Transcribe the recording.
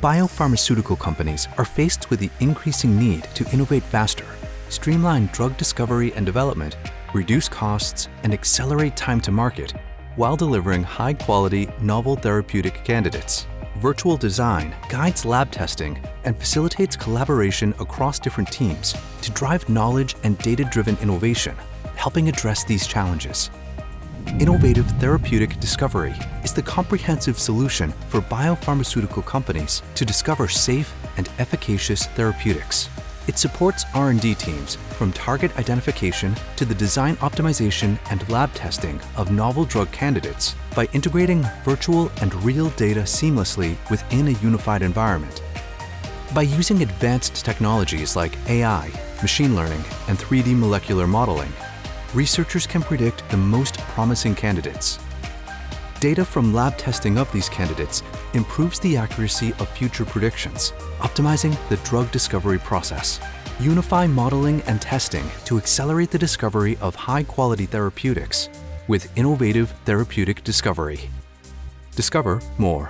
Biopharmaceutical companies are faced with the increasing need to innovate faster, streamline drug discovery and development, reduce costs, and accelerate time to market while delivering high-quality, novel therapeutic candidates. Virtual design guides lab testing and facilitates collaboration across different teams to drive knowledge and data-driven innovation, helping address these challenges. Innovative Therapeutic Discovery is the comprehensive solution for biopharmaceutical companies to discover safe and efficacious therapeutics. It supports R&D teams from target identification to the design optimization and lab testing of novel drug candidates by integrating virtual and real data seamlessly within a unified environment. By using advanced technologies like AI, machine learning, and 3D molecular modeling, researchers can predict the most promising candidates. Data from lab testing of these candidates improves the accuracy of future predictions, optimizing the drug discovery process. Unify modeling and testing to accelerate the discovery of high-quality therapeutics with innovative therapeutic discovery. Discover more.